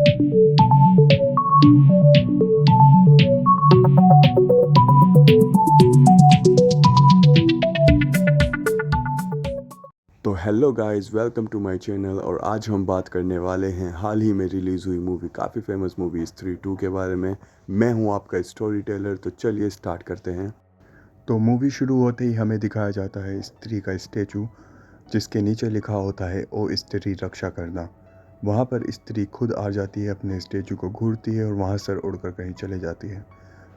तो hello guys, welcome to my channel. और आज हम बात करने वाले हैं हाल ही में रिलीज़ हुई मूवी, काफ़ी फेमस मूवी स्त्री 2 के बारे में। मैं हूं आपका स्टोरी टेलर, तो चलिए स्टार्ट करते हैं। तो मूवी शुरू होते ही हमें दिखाया जाता है स्त्री का स्टैचू, जिसके नीचे लिखा होता है ओ स्त्री रक्षा करना। वहां पर स्त्री खुद आ जाती है, अपने स्टैचू को घूरती है और वहां सर उड़कर कहीं चले जाती है।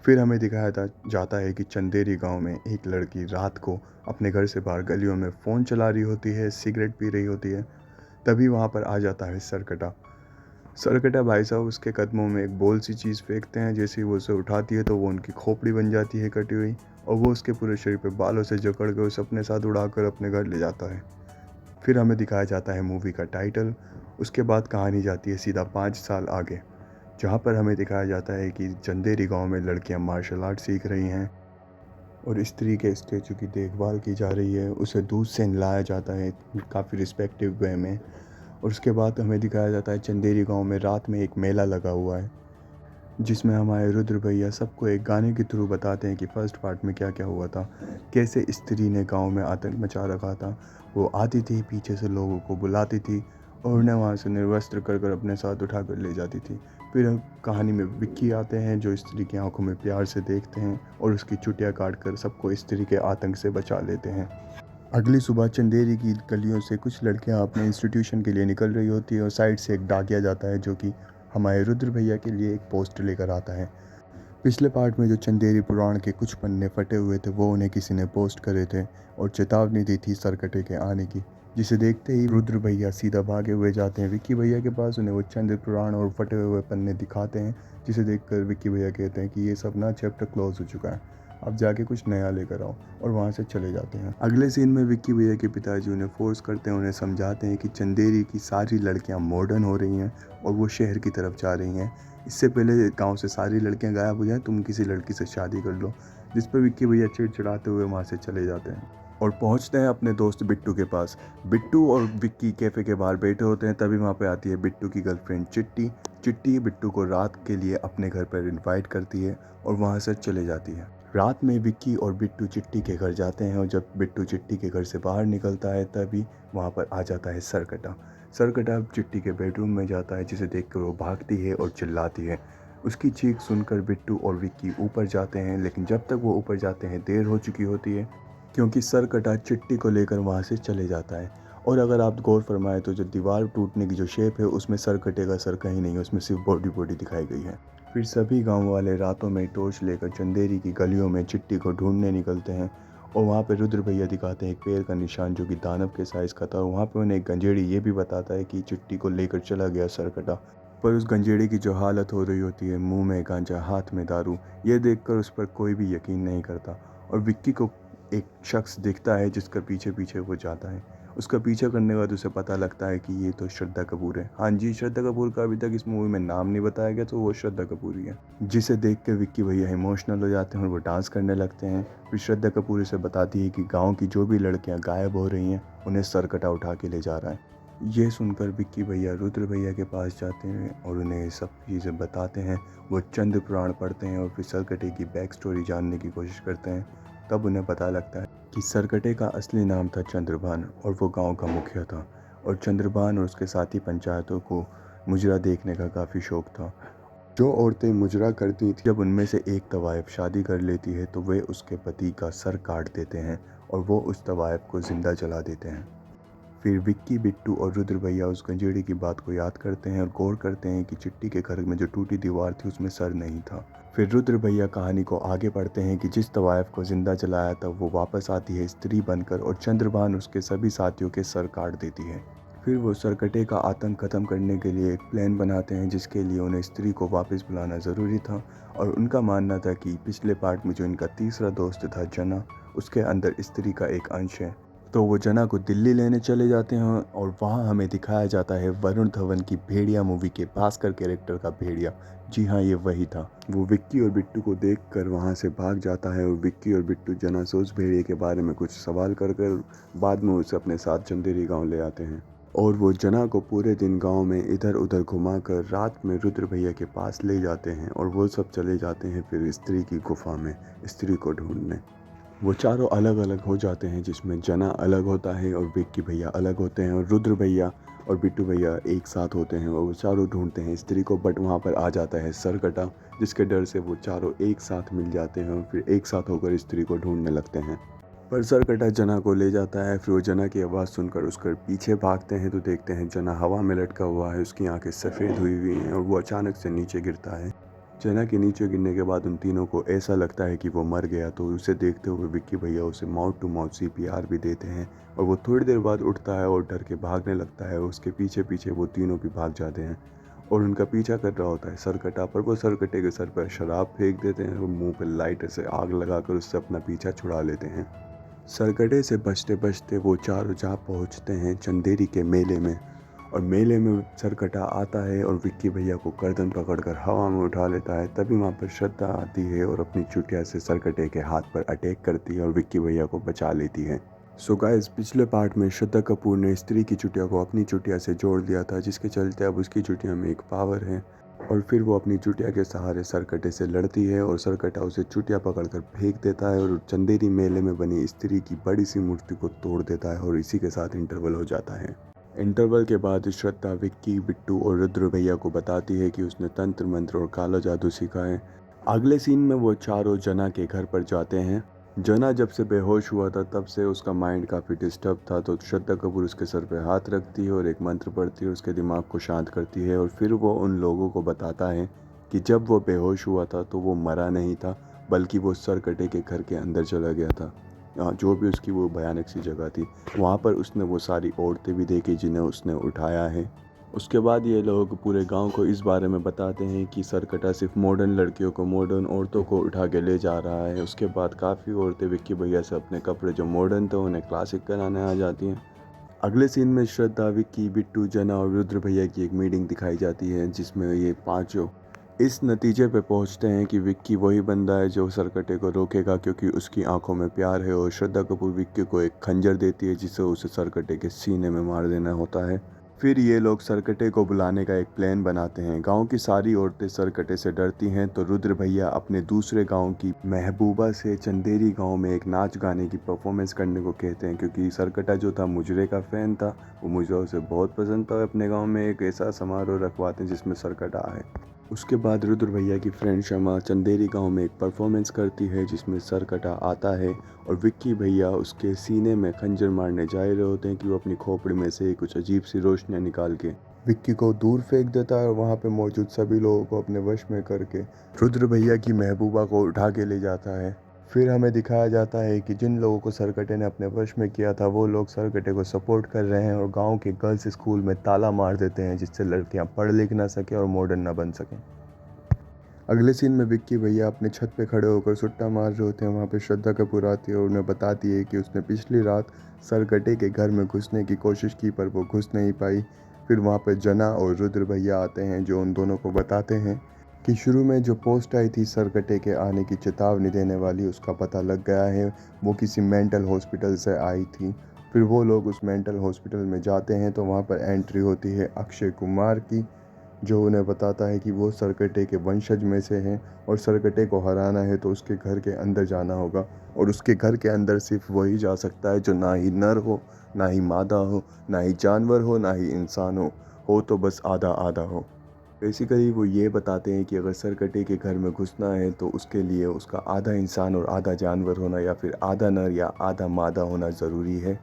फिर हमें दिखाया जाता है कि चंदेरी गांव में एक लड़की रात को अपने घर से बाहर गलियों में फ़ोन चला रही होती है, सिगरेट पी रही होती है। तभी वहाँ पर आ जाता है सरकटा। सरकटा भाई साहब उसके कदमों में एक बॉल सी चीज़ फेंकते हैं। जैसे ही वो उसे उठाती है तो वो उनकी खोपड़ी बन जाती है कटी हुई, और वो उसके पूरे शरीर पे बालों से जकड़ के उसे अपने साथ उड़ाकर अपने घर ले जाता है। फिर हमें दिखाया जाता है मूवी का टाइटल। उसके बाद कहानी जाती है सीधा 5 साल आगे, जहाँ पर हमें दिखाया जाता है कि चंदेरी गांव में लड़कियां मार्शल आर्ट सीख रही हैं और स्त्री के स्टैचू की देखभाल की जा रही है। उसे दूध से नहलाया जाता है काफ़ी रिस्पेक्टिव वे में। और उसके बाद हमें दिखाया जाता है चंदेरी गांव में रात में एक मेला लगा हुआ है, जिसमें हमारे रुद्र भैया सबको एक गाने के थ्रू बताते हैं कि फर्स्ट पार्ट में क्या क्या हुआ था, कैसे स्त्री ने गांव में आतंक मचा रखा था। वो आती थी, पीछे से लोगों को बुलाती थी और उन्हें वहाँ से निर्वस्त्र कर कर अपने साथ उठा कर ले जाती थी। फिर कहानी में विक्की आते हैं, जो स्त्री की आंखों में प्यार से देखते हैं और उसकी चुटिया काट कर सबको स्त्री के आतंक से बचा लेते हैं। अगली सुबह चंदेरी की गलियों से कुछ लड़कियां अपने इंस्टीट्यूशन के लिए निकल रही होती है और साइड से एक डाकिया जाता है, जो कि हमारे रुद्र भैया के लिए एक पोस्ट लेकर आता है। पिछले पार्ट में जो चंदेरी पुराण के कुछ पन्ने फटे हुए थे, वो उन्हें किसी ने पोस्ट करे थे और चेतावनी दी थी सरकटे के आने की, जिसे देखते ही रुद्र भैया सीधा भागे हुए जाते हैं विक्की भैया के पास। उन्हें वो चंद्र पुराण और फटे हुए पन्ने दिखाते हैं, जिसे देखकर विक्की भैया कहते हैं कि ये सब ना चैप्टर क्लोज हो चुका है, अब जाके कुछ नया लेकर आओ, और वहाँ से चले जाते हैं। अगले सीन में विक्की भैया के पिताजी उन्हें फोर्स करते हैं, उन्हें समझाते हैं कि चंदेरी की सारी लड़कियाँ मॉडर्न हो रही हैं और वो शहर की तरफ जा रही हैं। इससे पहले गांव से सारी लड़कियां गायब हो जाएं, तुम किसी लड़की से शादी कर लो। जिस पर विक्की भैया चिड़चिड़ाते हुए वहाँ से चले जाते हैं और पहुँचते हैं अपने दोस्त बिट्टू के पास। बिट्टू और विक्की कैफ़े के बाहर बैठे होते हैं, तभी वहाँ पे आती है बिट्टू की गर्लफ्रेंड चिट्टी। चिट्टी बिट्टू को रात के लिए अपने घर पर इनवाइट करती है और वहाँ से चले जाती है। रात में विक्की और बिट्टू चिट्टी के घर जाते हैं और जब बिट्टू चिट्टी के घर से बाहर निकलता है, तभी वहाँ पर आ जाता है सरकटा। सरकटा चिट्टी के बेडरूम में जाता है, जिसे देखकर वो भागती है और चिल्लाती है। उसकी चीख सुनकर बिट्टू और विक्की ऊपर जाते हैं, लेकिन जब तक वो ऊपर जाते हैं देर हो चुकी होती है, क्योंकि सरकटा चिट्टी को लेकर वहाँ से चले जाता है। और अगर आप गौर फरमाएं तो जो दीवार टूटने की जो शेप है, उसमें सरकटे का सर कहीं नहीं है, उसमें सिर्फ बॉडी बॉडी दिखाई गई है। फिर सभी गांव वाले रातों में टॉर्च लेकर चंदेरी की गलियों में चिट्टी को ढूंढने निकलते हैं और वहाँ पे रुद्र भैया दिखाते हैं एक पैर का निशान, जो कि दानव के साइज़ का था। और वहाँ पे उन्हें एक गंजेड़ी ये भी बताता है कि चिट्टी को लेकर चला गया सरकटा। पर उस गंजेड़ी की जो हालत हो रही होती है, मुंह में गांजा, हाथ में दारू, ये देखकर उस पर कोई भी यकीन नहीं करता। और विक्की को एक शख्स दिखता है जिसका पीछे पीछे वो जाता है। उसका पीछा करने के बाद उसे पता लगता है कि ये तो श्रद्धा कपूर है। हाँ जी, श्रद्धा कपूर का अभी तक इस मूवी में नाम नहीं बताया गया, तो वो श्रद्धा कपूर ही है। जिसे देख के विक्की भैया इमोशनल हो जाते हैं और वो डांस करने लगते हैं। फिर श्रद्धा कपूर उसे बताती है कि गांव की जो भी लड़कियां गायब हो रही हैं, उन्हें सरकटा उठा के ले जा रहा है। ये सुनकर विक्की भैया रुद्र भैया के पास जाते हैं और उन्हें सब चीज़ें बताते हैं। वो चंद्र पुराण पढ़ते हैं और फिर सरकटे की बैक स्टोरी जानने की कोशिश करते हैं। तब उन्हें पता लगता है कि सरकटे का असली नाम था चंद्रभान और वो गांव का मुखिया था। और चंद्रभान और उसके साथी पंचायतों को मुजरा देखने का काफ़ी शौक था। जो औरतें मुजरा करती थी, जब उनमें से एक तवाइफ शादी कर लेती है तो वे उसके पति का सर काट देते हैं और वो उस तवाइफ को ज़िंदा जला देते हैं। फिर विक्की, बिट्टू और रुद्र भैया उस गंजेड़ी की बात को याद करते हैं और गौर करते हैं कि चिट्टी के घर में जो टूटी दीवार थी, उसमें सर नहीं था। फिर रुद्र भैया कहानी को आगे बढ़ते हैं कि जिस तवाइफ को जिंदा जलाया था, वो वापस आती है स्त्री बनकर और चंद्रभान उसके सभी साथियों के सर काट देती है। फिर वो सरकटे का आतंक खत्म करने के लिए एक प्लान बनाते हैं, जिसके लिए उन्हें स्त्री को वापस बुलाना ज़रूरी था। और उनका मानना था कि पिछले पार्ट में जो इनका तीसरा दोस्त था जना, उसके अंदर स्त्री का एक अंश है। तो वो जना को दिल्ली लेने चले जाते हैं और वहाँ हमें दिखाया जाता है वरुण धवन की भेड़िया मूवी के भास्कर कैरेक्टर का भेड़िया। जी हाँ, ये वही था। वो विक्की और बिट्टू को देखकर वहाँ से भाग जाता है और विक्की और बिट्टू जना से उस भेड़िए के बारे में कुछ सवाल कर कर बाद में उसे अपने साथ चंदेरी गांव ले आते हैं। और वो जना को पूरे दिन गांव में इधर उधर घुमाकर रात में रुद्र भैया के पास ले जाते हैं और वो सब चले जाते हैं फिर स्त्री की गुफा में स्त्री को ढूंढने। वो चारों अलग अलग हो जाते हैं, जिसमें जना अलग होता है और विक्की भैया अलग होते हैं और रुद्र भैया और बिट्टू भैया एक साथ होते हैं और वो चारों ढूंढते हैं स्त्री को। बट वहाँ पर आ जाता है सरकटा, जिसके डर से वो चारों एक साथ मिल जाते हैं और फिर एक साथ होकर स्त्री को ढूंढने लगते हैं। पर सरकटा जना को ले जाता है। फिर वो जना की आवाज़ सुनकर उसके पीछे भागते हैं तो देखते हैं जना हवा में लटका हुआ है, उसकी आंखें सफ़ेद हुई हुई हैं और वो अचानक से नीचे गिरता है। जना के नीचे गिरने के बाद उन तीनों को ऐसा लगता है कि वो मर गया, तो उसे देखते हुए विक्की भैया उसे माउथ टू माउथ CPR भी देते हैं और वो थोड़ी देर बाद उठता है और डर के भागने लगता है। उसके पीछे पीछे वो तीनों भी भाग जाते हैं और उनका पीछा कर रहा होता है सरकटा। पर वो सरकटे के सर पर शराब फेंक देते हैं और मुंह पर लाइटर से आग लगाकर उससे अपना पीछा छुड़ा लेते हैं। सरकटे से बचते बचते वो चारों जा पहुंचते हैं चंदेरी के मेले में और मेले में सरकटा आता है और विक्की भैया को गर्दन पकड़कर हवा में उठा लेता है। तभी वहाँ पर श्रद्धा आती है और अपनी चुटिया से सरकटे के हाथ पर अटैक करती है और विक्की भैया को बचा लेती है। सो गाइस, पिछले पार्ट में श्रद्धा कपूर ने स्त्री की चुटिया को अपनी चुटिया से जोड़ दिया था, जिसके चलते अब उसकी चुटिया में एक पावर है और फिर वो अपनी चुटिया के सहारे सरकटे से लड़ती है और सरकटा उसे चुटिया पकड़कर फेंक देता है और चंदेरी मेले में बनी स्त्री की बड़ी सी मूर्ति को तोड़ देता है और इसी के साथ इंटरवल हो जाता है। इंटरवल के बाद श्रद्धा विक्की, बिट्टू और रुद्र भैया को बताती है कि उसने तंत्र मंत्र और काला जादू सीखा है। अगले सीन में वो चारों जना के घर पर जाते हैं। जना जब से बेहोश हुआ था तब से उसका माइंड काफ़ी डिस्टर्ब था, तो श्रद्धा कपूर उसके सर पे हाथ रखती है और एक मंत्र पढ़ती है, उसके दिमाग को शांत करती है और फिर वो उन लोगों को बताता है कि जब वो बेहोश हुआ था तो वो मरा नहीं था, बल्कि वो सरकटे के घर के अंदर चला गया था। जो भी उसकी वो भयानक सी जगह थी, वहाँ पर उसने वो सारी औरतें भी देखी जिन्हें उसने उठाया है। उसके बाद ये लोग पूरे गांव को इस बारे में बताते हैं कि सरकटा सिर्फ मॉडर्न लड़कियों को, मॉडर्न औरतों को उठा के ले जा रहा है। उसके बाद काफ़ी औरतें विक्की भैया से अपने कपड़े जो मॉडर्न थे उन्हें क्लासिक कराने आ जाती हैं। अगले सीन में श्रद्धा, विक्की, बिट्टू, जना और रुद्र भैया की एक मीटिंग दिखाई जाती है, जिसमें ये पांचों इस नतीजे पे पहुंचते हैं कि विक्की वही बंदा है जो सरकटे को रोकेगा, क्योंकि उसकी आंखों में प्यार है। और श्रद्धा कपूर विक्की को एक खंजर देती है जिसे उसे सरकटे के सीने में मार देना होता है। फिर ये लोग सरकटे को बुलाने का एक प्लान बनाते हैं। गांव की सारी औरतें सरकटे से डरती हैं, तो रुद्र भैया अपने दूसरे गांव की महबूबा से चंदेरी गांव में एक नाच गाने की परफॉर्मेंस करने को कहते हैं, क्योंकि सरकटा जो था मुजरे का फ़ैन था, वो मुजरा उसे बहुत पसंद था। अपने गांव में एक ऐसा समारोह रखवाते हैं जिसमें सरकटा आए। उसके बाद रुद्र भैया की फ्रेंड शमा चंदेरी गांव में एक परफॉर्मेंस करती है जिसमें सरकटा आता है और विक्की भैया उसके सीने में खंजर मारने जा रहे होते हैं कि वो अपनी खोपड़ी में से कुछ अजीब सी रोशनियां निकाल के विक्की को दूर फेंक देता है और वहाँ पे मौजूद सभी लोगों को अपने वश में करके रुद्र भैया की महबूबा को उठा के ले जाता है। फिर हमें दिखाया जाता है कि जिन लोगों को सरकटे ने अपने वश में किया था वो लोग सरकटे को सपोर्ट कर रहे हैं और गांव के गर्ल्स स्कूल में ताला मार देते हैं, जिससे लड़कियां पढ़ लिख ना सकें और मॉडर्न ना बन सकें। अगले सीन में विक्की भैया अपने छत पे खड़े होकर सुट्टा मार रहे होते हैं। वहाँ पे श्रद्धा कपूर आती है और उन्हें बताती है कि उसने पिछली रात सरकटे के घर में घुसने की कोशिश की पर वो घुस नहीं पाई। फिर वहाँ पे जना और रुद्र भैया आते हैं जो उन दोनों को बताते हैं कि शुरू में जो पोस्ट आई थी सरकटे के आने की चेतावनी देने वाली, उसका पता लग गया है, वो किसी मेंटल हॉस्पिटल से आई थी। फिर वो लोग उस मेंटल हॉस्पिटल में जाते हैं तो वहाँ पर एंट्री होती है अक्षय कुमार की, जो उन्हें बताता है कि वो सरकटे के वंशज में से हैं और सरकटे को हराना है तो उसके घर के अंदर जाना होगा और उसके घर के अंदर सिर्फ वही जा सकता है जो ना ही नर हो, ना ही मादा हो, ना ही जानवर हो, ना ही इंसान हो तो बस आधा आधा हो। बेसिकली वो ये बताते हैं कि अगर सरकटे के घर में घुसना है तो उसके लिए उसका आधा इंसान और आधा जानवर होना या फिर आधा नर या आधा मादा होना ज़रूरी है।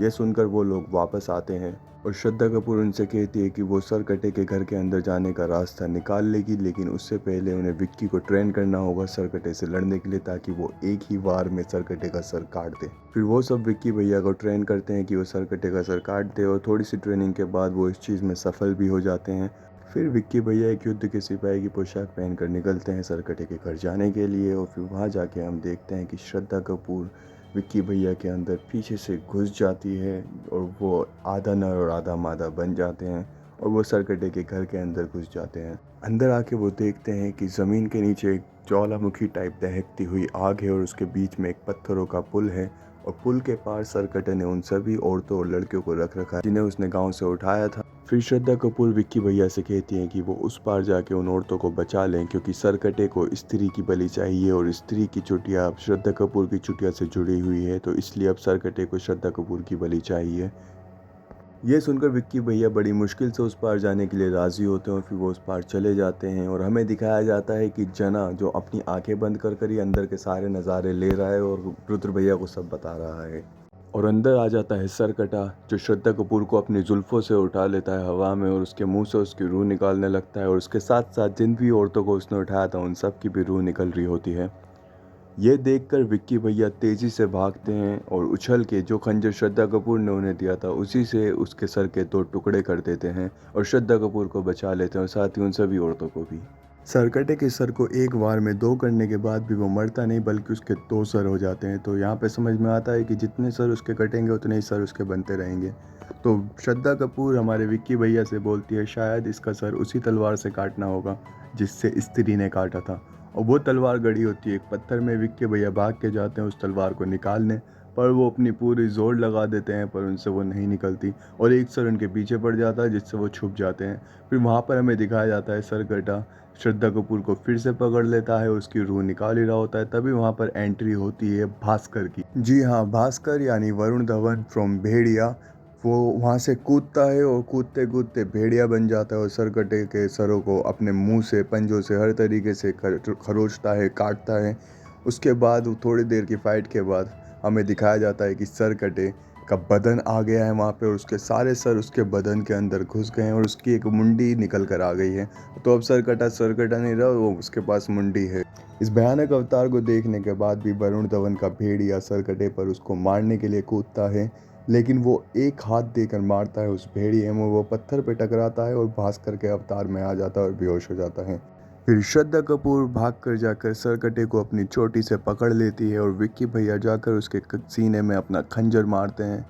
यह सुनकर वो लोग वापस आते हैं और श्रद्धा कपूर उनसे कहती है कि वो सरकटे के घर के अंदर जाने का रास्ता निकाल लेगी, लेकिन उससे पहले उन्हें विक्की को ट्रेन करना होगा सरकटे से लड़ने के लिए, ताकि वो एक ही वार में सरकटे का सर काट दे। फिर वो सब विक्की भैया को ट्रेन करते हैं कि वो सरकटे का सर काट दे और थोड़ी सी ट्रेनिंग के बाद वो इस चीज़ में सफल भी हो जाते हैं। फिर विक्की भैया एक युद्ध के सिपाही की पोशाक पहनकर निकलते हैं सरकटे के घर जाने के लिए और फिर वहाँ जाके हम देखते हैं कि श्रद्धा कपूर विक्की भैया के अंदर पीछे से घुस जाती है और वो आधा नर और आधा मादा बन जाते हैं और वो सरकटे के घर के अंदर घुस जाते हैं। अंदर आके वो देखते हैं कि ज़मीन के नीचे एक ज्वालामुखी टाइप दहकती हुई आग है और उसके बीच में एक पत्थरों का पुल है और पुल के पार सरकटे ने उन सभी औरतों और लड़कियों को रख रखा है जिन्हें उसने गांव से उठाया था। फिर श्रद्धा कपूर विक्की भैया से कहती हैं कि वो उस पार जाके उन औरतों को बचा लें क्योंकि सरकटे को स्त्री की बलि चाहिए और स्त्री की चुटिया अब श्रद्धा कपूर की चुटिया से जुड़ी हुई है, तो इसलिए अब सरकटे को श्रद्धा कपूर की बलि चाहिए। ये सुनकर विक्की भैया बड़ी मुश्किल से उस पार जाने के लिए राज़ी होते हैं और फिर वो उस पार चले जाते हैं और हमें दिखाया जाता है कि जना जो अपनी आंखें बंद कर ही अंदर के सारे नज़ारे ले रहा है और रुद्र भैया को सब बता रहा है। और अंदर आ जाता है सरकटा जो श्रद्धा कपूर को अपनी जुल्फ़ों से उठा लेता है हवा में और उसके मुंह से उसकी रूह निकालने लगता है और उसके साथ साथ जिन भी औरतों को उसने उठाया था उन सब की भी रूह निकल रही होती है। ये देखकर विक्की भैया तेज़ी से भागते हैं और उछल के जो खंजर श्रद्धा कपूर ने उन्हें दिया था उसी से उसके सर के 2 टुकड़े कर देते हैं और श्रद्धा कपूर को बचा लेते हैं और साथ ही उन सभी औरतों को भी। सरकटे के सर को एक बार में 2 करने के बाद भी वो मरता नहीं बल्कि उसके 2 सर हो जाते हैं। तो यहाँ पे समझ में आता है कि जितने सर उसके कटेंगे उतने ही सर उसके बनते रहेंगे। तो श्रद्धा कपूर हमारे विक्की भैया से बोलती है शायद इसका सर उसी तलवार से काटना होगा जिससे स्त्री ने काटा था, और वो तलवार गड़ी होती है एक पत्थर में। विक्की भैया भाग के जाते हैं उस तलवार को निकालने, पर वो अपनी पूरी जोर लगा देते हैं पर उनसे वो नहीं निकलती और एक सर उनके पीछे पड़ जाता है जिससे वो छुप जाते हैं। फिर वहाँ पर हमें दिखाया जाता है सरकटा श्रद्धा कपूर को फिर से पकड़ लेता है, उसकी रूह निकाल ही रहा होता है। तभी वहाँ पर एंट्री होती है भास्कर की। जी हाँ, भास्कर यानी वरुण धवन फ्रॉम भेड़िया। वो वहाँ से कूदता है और कूदते कूदते भेड़िया बन जाता है और सरकटे के सरों को अपने मुंह से पंजों से हर तरीके से खरोचता है, काटता है। उसके बाद थोड़ी देर की फाइट के बाद हमें दिखाया जाता है कि सरकटे का बदन आ गया है वहाँ पे और उसके सारे सर उसके बदन के अंदर घुस गए हैं और उसकी एक मुंडी निकल कर आ गई है। तो अब सरकटा सरकटा नहीं रहा, वो उसके पास मुंडी है। इस भयानक अवतार को देखने के बाद भी वरुण धवन का भेड़िया सरकटे पर उसको मारने के लिए कूदता है, लेकिन वो एक हाथ देकर मारता है उस भेड़िए में, वो पत्थर पे टकराता है और भास्कर के अवतार में आ जाता है और बेहोश हो जाता है। फिर श्रद्धा कपूर भागकर जाकर सरकटे को अपनी चोटी से पकड़ लेती है और विक्की भैया जाकर उसके सीने में अपना खंजर मारते हैं,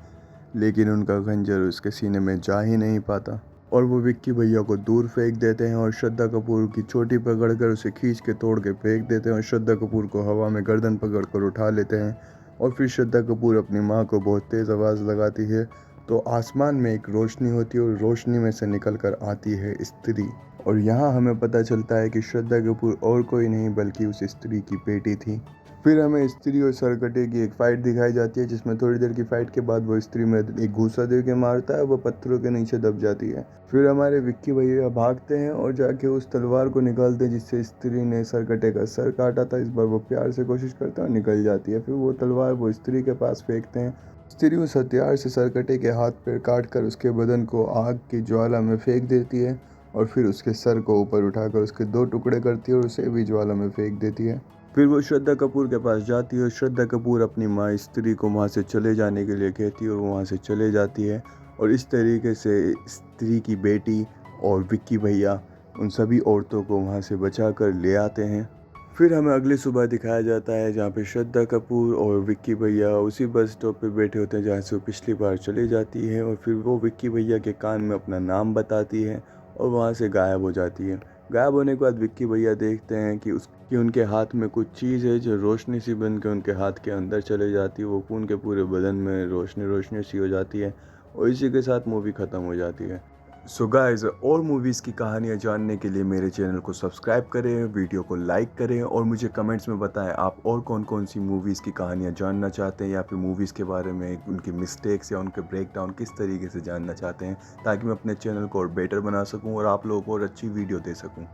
लेकिन उनका खंजर उसके सीने में जा ही नहीं पाता और वो विक्की भैया को दूर फेंक देते हैं और श्रद्धा कपूर की चोटी पकड़कर उसे खींच के तोड़ के फेंक देते हैं और श्रद्धा कपूर को हवा में गर्दन पकड़कर उठा लेते हैं। और फिर श्रद्धा कपूर अपनी माँ को बहुत तेज़ आवाज़ लगाती है तो आसमान में एक रोशनी होती है और रोशनी में से निकल कर आती है स्त्री, और यहाँ हमें पता चलता है कि श्रद्धा कपूर और कोई नहीं बल्कि उस स्त्री की बेटी थी। फिर हमें स्त्री और सरकटे की एक फ़ाइट दिखाई जाती है जिसमें थोड़ी देर की फ़ाइट के बाद वो स्त्री में एक घूसा दे के मारता है, वो पत्थरों के नीचे दब जाती है। फिर हमारे विक्की भैया भागते हैं और जाके उस तलवार को निकालते हैं जिससे स्त्री ने सरकटे का सर काटा था। इस बार वो प्यार से कोशिश करता है और निकल जाती है। फिर वो तलवार वो स्त्री के पास फेंकते हैं। स्त्री उस हथियार से सरकटे के हाथ पैर काट कर उसके बदन को आग की ज्वाला में फेंक देती है और फिर उसके सर को ऊपर उठाकर उसके 2 टुकड़े करती है और उसे भी ज्वाला में फेंक देती है। फिर वो श्रद्धा कपूर के पास जाती है और श्रद्धा कपूर अपनी माँ स्त्री को वहाँ से चले जाने के लिए कहती है और वो वहाँ से चले जाती है और इस तरीके से स्त्री की बेटी और विक्की भैया उन सभी औरतों को वहाँ से बचा कर ले आते हैं। फिर हमें अगली सुबह दिखाया जाता है जहाँ पे श्रद्धा कपूर और विक्की भैया उसी बस स्टॉप पे बैठे होते हैं जहाँ से वो पिछली बार चली जाती है और फिर वो विक्की भैया के कान में अपना नाम बताती है और वहाँ से गायब हो जाती है। गायब होने के बाद विक्की भैया देखते हैं कि उनके हाथ में कुछ चीज़ है जो रोशनी सी बन के उनके हाथ के अंदर चले जाती है। वो उनके पूरे बदन में रोशनी रोशनी सी हो जाती है और इसी के साथ मूवी ख़त्म हो जाती है। सो गाइस, और मूवीज़ की कहानियाँ जानने के लिए मेरे चैनल को सब्सक्राइब करें, वीडियो को लाइक करें और मुझे कमेंट्स में बताएं आप और कौन कौन सी मूवीज़ की कहानियाँ जानना चाहते हैं या फिर मूवीज़ के बारे में उनकी मिस्टेक्स या उनके ब्रेकडाउन किस तरीके से जानना चाहते हैं, ताकि मैं अपने चैनल को और बेटर बना सकूँ और आप लोगों को और अच्छी वीडियो दे सकूँ।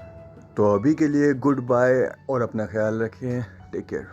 तो अभी के लिए गुड बाय और अपना ख्याल रखें। Take care.